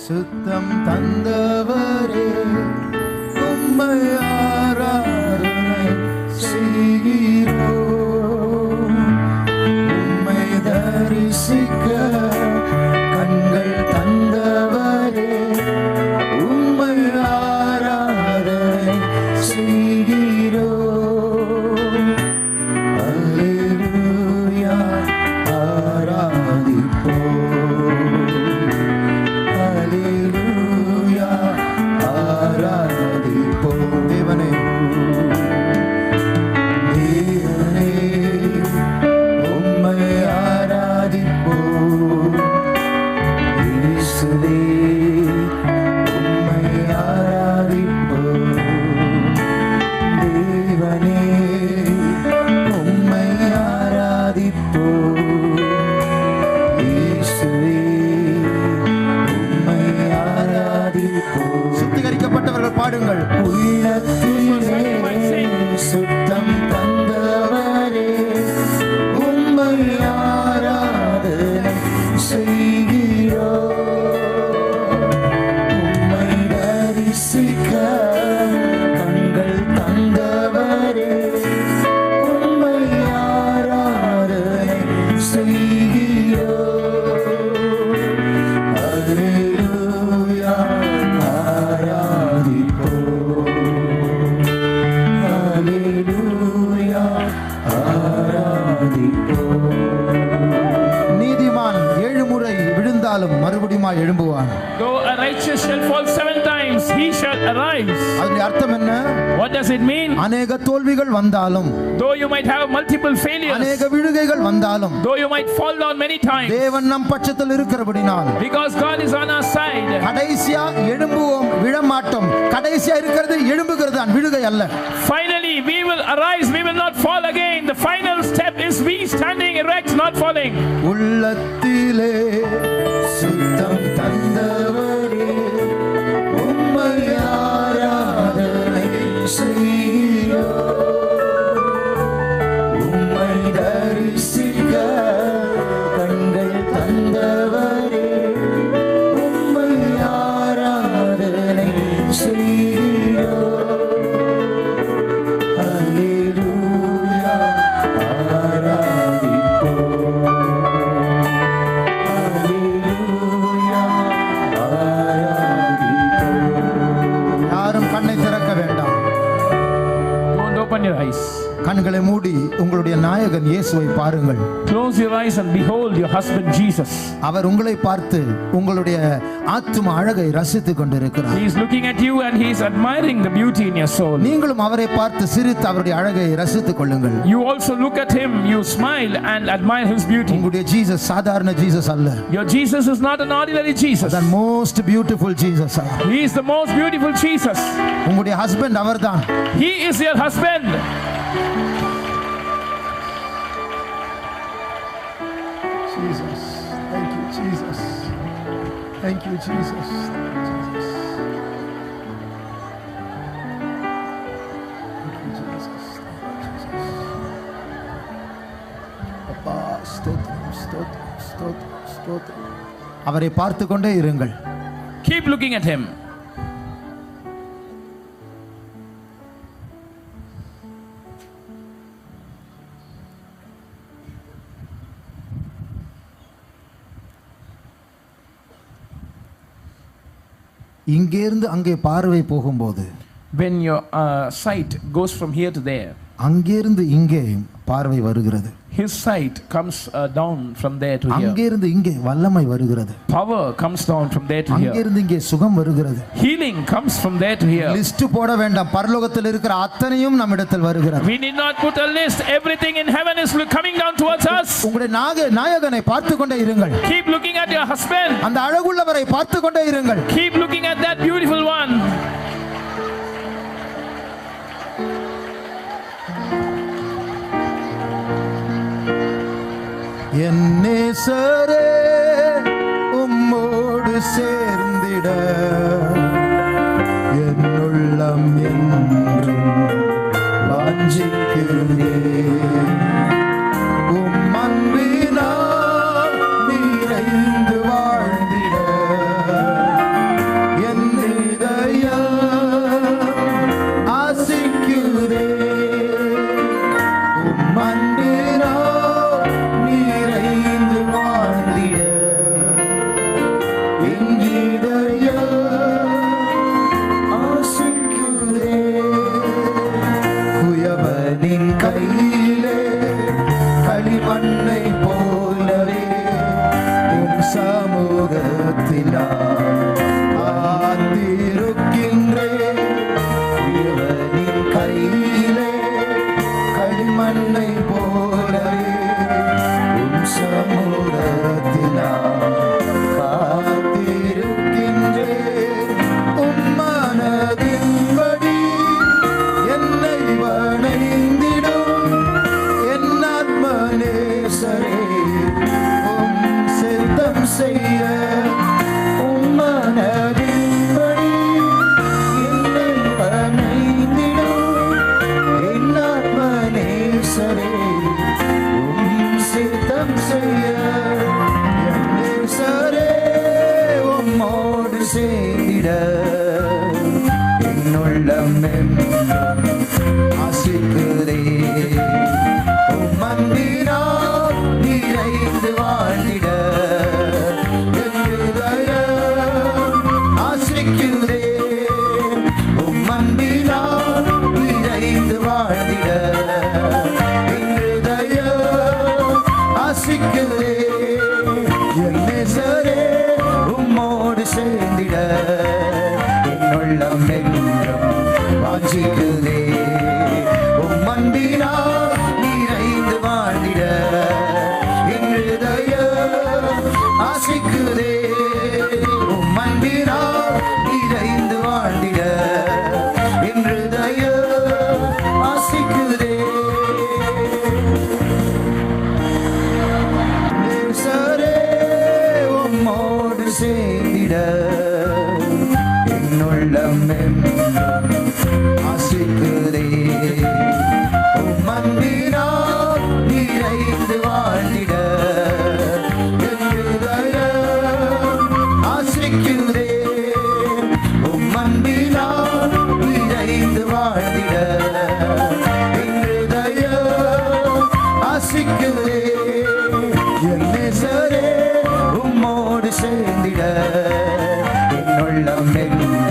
சுத்தம் தந்தவரே உம்மை ஆராதனை செய்கிறோம். உம்மை தரிசிக்க கண்கள் தந்தவரே உம்மை ஆராதனை செய்கிறோம். அல்லேலூயா ஆராதிப்போம். அல்லேலூயா ஆராதிப்போம். தேவனே தேவனே உம்மை ஆராதிப்போம். இயேசுவே உம்மை ஆராதிப்போம். தேவனே உம்மை ஆராதிப்போம். இயேசுவே உம்மை ஆராதிப்போம். சுத்திகரிக்கப்பட்டவர்கள் பாடுங்கள். உள்ளத்திலே சுத்தம் தந்தவரே உம்மை ஆராதனை செய்கிறோம். உம்மை தரிசிக்க கண்கள் தந்தவரே உம்மை ஆராதனை செய்கிறோம். அல்லேலூயா ஆராதிப்போம். அல்லேலூயா ஆராதிப்போம். நீதிமான் 7 முறை விழுந்தாலும் மறுபடியும் எழும்புவான். Though a righteous shall fall 7 times, he shall arise. அதன் அர்த்தம் என்ன? What does it mean? அநேக தோல்விகள் வந்தாலும், Though you might have multiple failures, அநேக விழுகைகள் வந்தாலும், though you might fall down many times, தேவன் நம் பட்சத்தில் இருக்கிறபடினால் because God is on our side, கடைசியா எழும்புவோம், விழமாட்டோம். கடைசியா இருக்கிறது எழும்புகிறது, விழுகை அல்ல. finally we will arise, we will not fall again. The final step is we standing erect, not falling. உள்ளத்திலே சுத்தம் தந்தவரே உம்மை ஆராதனை செய்கிறோம். உம்மை தரிசிக்க கண்கள் தந்தவரே உம்மை ஆராதனை செய்கிறோம். அல்லேலூயா ஆராதிப்போம். அல்லேலூயா ஆராதிப்போம். யாரும் கண்ணை திறக்க வேண்டாம். Don't open your eyes. கண்களை மூடி உங்களுடைய நாயகன் இயேசுவை பாருங்கள். Close your eyes and behold your husband Jesus. அவர் உங்களை பார்த்து உங்களுடைய ஆத்தும அழகை ரசித்துக் கொண்டிருக்கிறார். He is looking at you and he is admiring the beauty in your soul. நீங்களும் அவரை பார்த்து சிரித்து அவருடைய அழகை ரசித்துக் கொள்ளுங்கள். You also look at him, you smile and admire his beauty. உங்களுடைய ஜீசஸ் சாதாரண ஜீசஸ் அல்ல. Your Jesus is not an ordinary Jesus. The most beautiful Jesus. He is the most beautiful Jesus. உங்களுடைய ஹஸ்பண்ட் அவர்தான். He is your husband. Jesus. Thank you Jesus. Thank you Jesus. Thank you Jesus. அப்பா ஸ்தோத்திரம் ஸ்தோத்திரம் ஸ்தோத்திரம் ஸ்தோத்திரம். அவரை பார்த்து கொண்டே இருங்கள். Keep looking at him. இங்கேருந்து அங்கே பார்வை போகும்போது, When your sight goes from here to there, அங்கேருந்து இங்கே பார்வை வருகிறது. his sight comes down from there to here. அங்கேருந்து இங்கே வல்லமை வருகிறது. Power comes down from there to here. அங்கேருந்து இங்கே சுகம் வருகிறது. Healing comes from there to here. List போட வேண்டாம். பரலோகத்தில் இருக்கிற அத்தனையும் நம்மிடத்தில் வருகிறது. We need not put a list. Everything in heaven is coming down towards us. உங்களுடைய நாயகனை பார்த்து கொண்டே இருங்கள். Keep looking at your husband. அந்த அழகுள்ளவரை பார்த்து கொண்டே இருங்கள். Keep looking at that beautiful one. என் நேசரே உம்மோடு சேர்ந்திட என் உள்ளம் என்றும் வாஞ்சிக்கிறேன். உம் அன்பினால் நிறைந்து வாழ்ந்திட என் இதயம் ஆசிக்குதே. குயவனின் கையிலே களிமண்ணை போலவே உன் சமூகத்தில் ஆத்திருக்கின்றேன். குயவனின் கையிலே களிமண்ணை போலவே உன் சமூகத்தில் காத்திருக்கின்றேன். உன் மனதின்படி என்னை வணைந்திடும் என் ஆத்ம நேசரே, உம் சித்தம் செய்ய. உன் மனதின்படி என்னை வணைந்திடும் என் ஆத்ம நேசரே, உம் சித்தம் செய்ய. என் நேசரே, உம்மோடு சேர்ந்திட என்னுள்ளம் என்றும் ஆசிக்குதே. உம் அன்பினால் நிறைந்து வாழ்ந்திட என் இதயம் ஆசிக்குதே. உம் அன்பினால் நிறைந்து வாழ்ந்திட என் இதயம் ஆசிக்குதே. என் நேசரே, உம்மோடு சேர்ந்திட என்னுள்ளம் என்றும் வாஞ்சிக்குதே. உம் அன்பினால் நிறைந்து வாழ்ந்திட என் இதயம் ஆசிக்குதே. உம் அன்பினால் நிறைந்து வாழ்ந்திட என் இதயம் ஆசிக்குதே. நேசரே, உம்மோடு சேர்ந்திட என்னுள்ளம் என்றும் ஆசிக்குதே. உம் அன்பினால் நிறைந்து வாழ்ந்திட என் இதயம் ஆசிக்குதே. உம் அன்பினால் நிறைந்து வாழ்ந்திட என் இதயம் ஆசிக்குதே. என் நேசரே, உம்மோடு சேர்ந்திட என்னுள்ளம் என்றும்